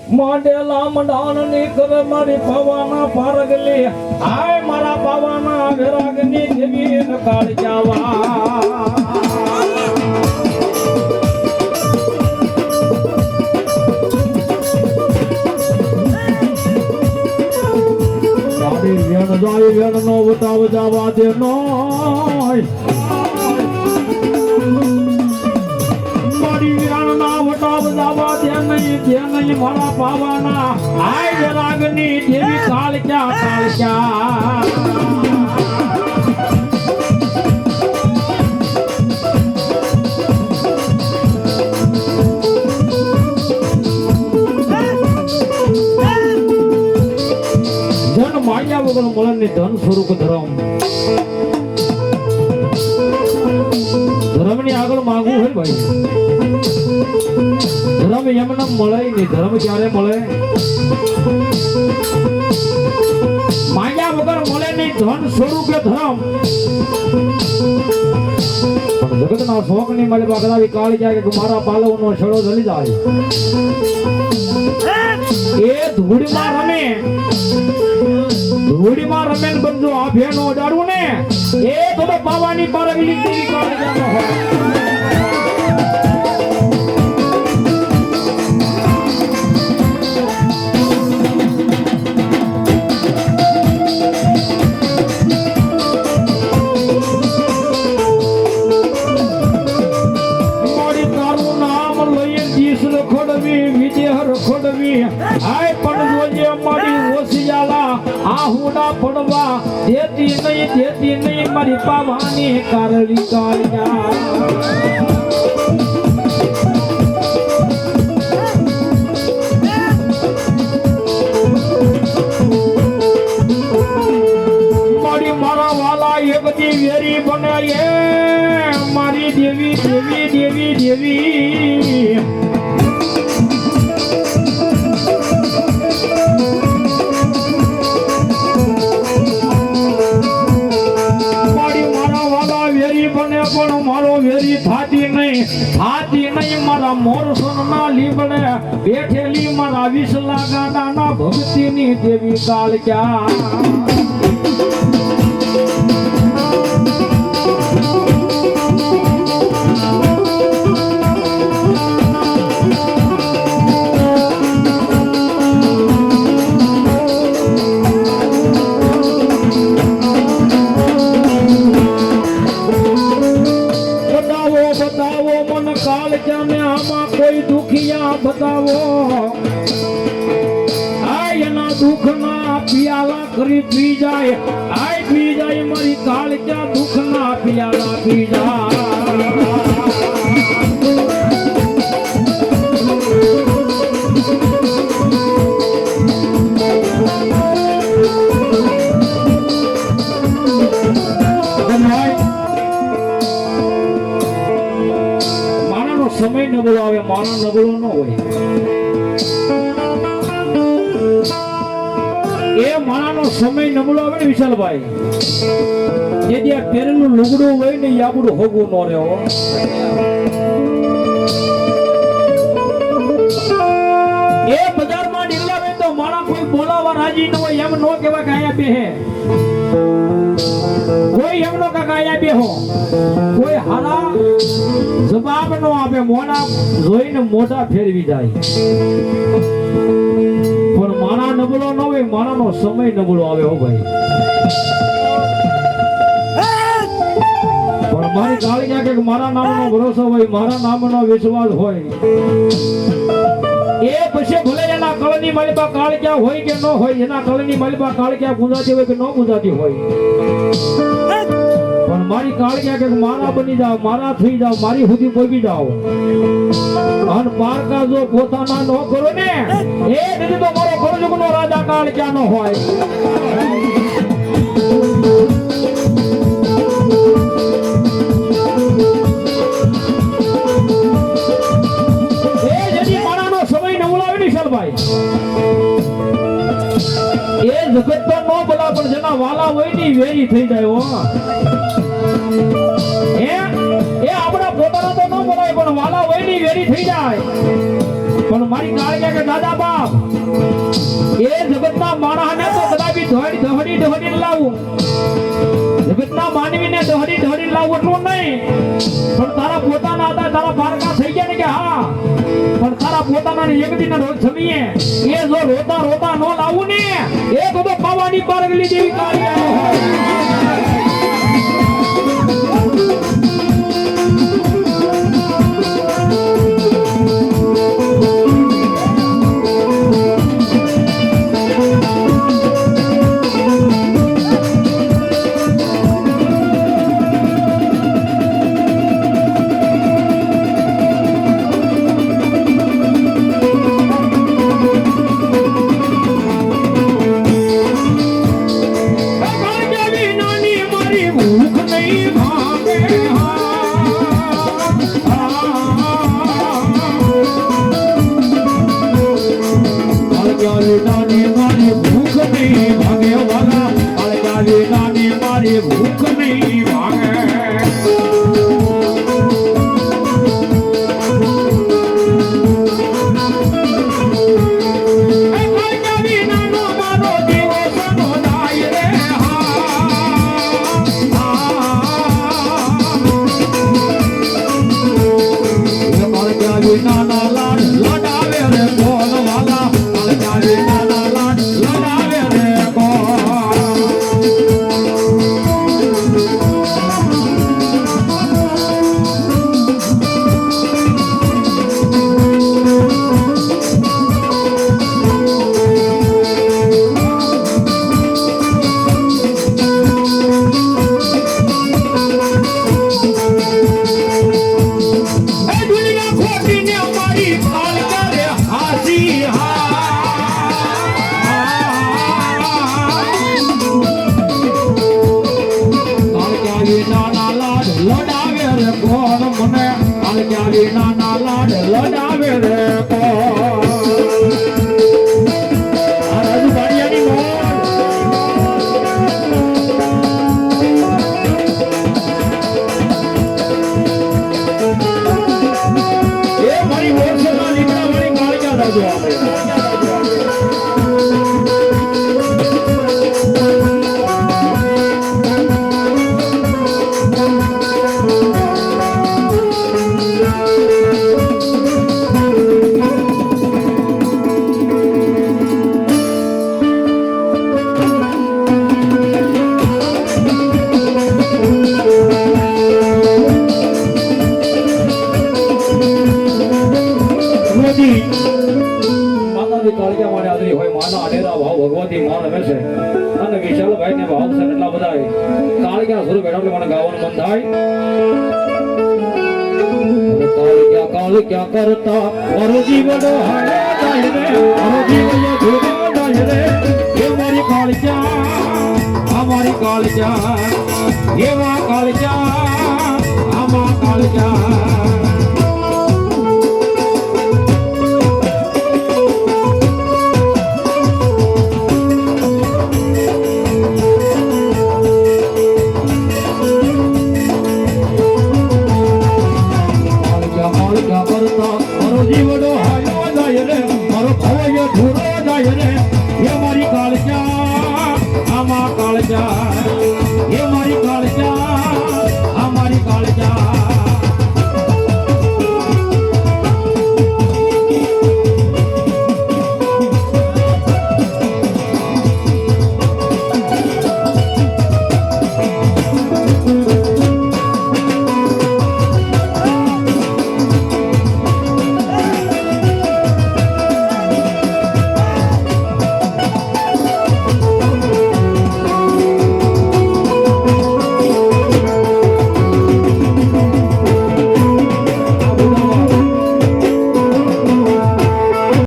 માંડેલા મંડાણની કર મારી પવાના પારગલી આય મારા પવાના વિરાગની દેવી નકાળ જાવા મારી વેણ જાય વેણ નો વટાવ જવા દે નોય મારી વેણ ના વટાવ જવા દે નહીં મારા પાવાના આય વિરાગની દેવી કાળક્યા જન માયા વગર મળે ધન સ્વરૂપ ધર્મ ધર્મની આગળ માંગવું હોય ભાઈ ધર્મ એમને મળે નહીં ધર્મ ક્યારે મળે માયા વગર મળે નહીં ધન સ્વરૂપે ધર્મ જગતના શોખ ની મળે બાગડાવી કાળી જાય કે મારા પાલવ નો છેડો જલી જાય એ ધૂળમાં રમે ધૂળમાં રમે બંધુ આ ભેનો દાડું ને એ તો પાવાની પારગલી દેવી કાળી જાનો હોય પડવા દેતી નહીં મારી પાવાની કારલી કાળિયા મારી મારા વાલા એ બધી વેરી બને મારી દેવી દેવી દેવી દેવી પણ મારો વેરી થાતી નહીં મારા મોરસન ના લીબડે બેઠેલી મારા વિસલા ગાડાના ભક્તિની દેવી કાળક્યા કોઈ દુખિયા બતાવો આય એના દુઃખ ના પિયાલા કરી પી જાય મારી કાળક્યા દુઃખ ના પિયાલા પી જાય સમય નબળો આવે મારા નબળો ન હોય એ મારાનો સમય નબળો આવે ને વિશાલભાઈ જે ત્યાં પહેરેલું લુગડું હોય ને એ આપણું હોગું ન રહ્યો એ બજારમાં નીકળ્યા હોય તો મારા કોઈ બોલાવા રાજી ન હોય એમ ન કહેવાય કે અહીંયા બેહે કોઈ એમનો કાકા અહીંયા બેહો કોઈ હારા જવાબ નો આપે મોના જોઈને મોઢા ફેરવી જાય પણ મારા નબળો ન હોય મારાનો સમય નબળો આવે હો ભાઈ પણ મારી કાળિયા કે મારા નામનો ભરોસો હોય મારા નામનો વિશ્વાસ હોય એ પછી ભલે એના કળની માલિકા કાળિયા હોય કે ન હોય એના કળની માલિકા કાળિયા ગુંજાતી હોય કે ન ગુંજાતી હોય પણ મારી કાળિયા કે મારા બની જાવ મારા થઈ જાવ મારી સુધી પહોંચી જાવ અન પારકા જો પોતાના ન કરો ને એ દીદી તો મારો કળયુગનો રાજા કાળિયા નો હોય એ જેની મારાનો સમય નવલાવે ને શાલભાઈ એ જગત તો ન બોલા પણ જેના વાલા હોય ની વેરી થઈ જાય હો એ આપણા પોતાના તો ન બોલાય પણ વાલા હોય ની વેરી થઈ જાય પણ મારી કાળિયા કે દાદા બાપ એ જગતના માણસને તો કદાપી દોડી લાવું, જગતના માનવીને દોડી લાવું એટલું નહીં, પણ તારા પોતાના હતા, તારા પારકા થઈ ગયા ને કે હા, પણ તારા પોતાના એક દિન રોજ જમીએ એ જો રોતા નો લાવું ને એ તો પાવાની પારગલી જેવી કાળિયા હોય. क्या करता और जीवन है रे, और जीवन ये रे, ये हमारी कालिया ये वहाँ कालिया हमारा कालिया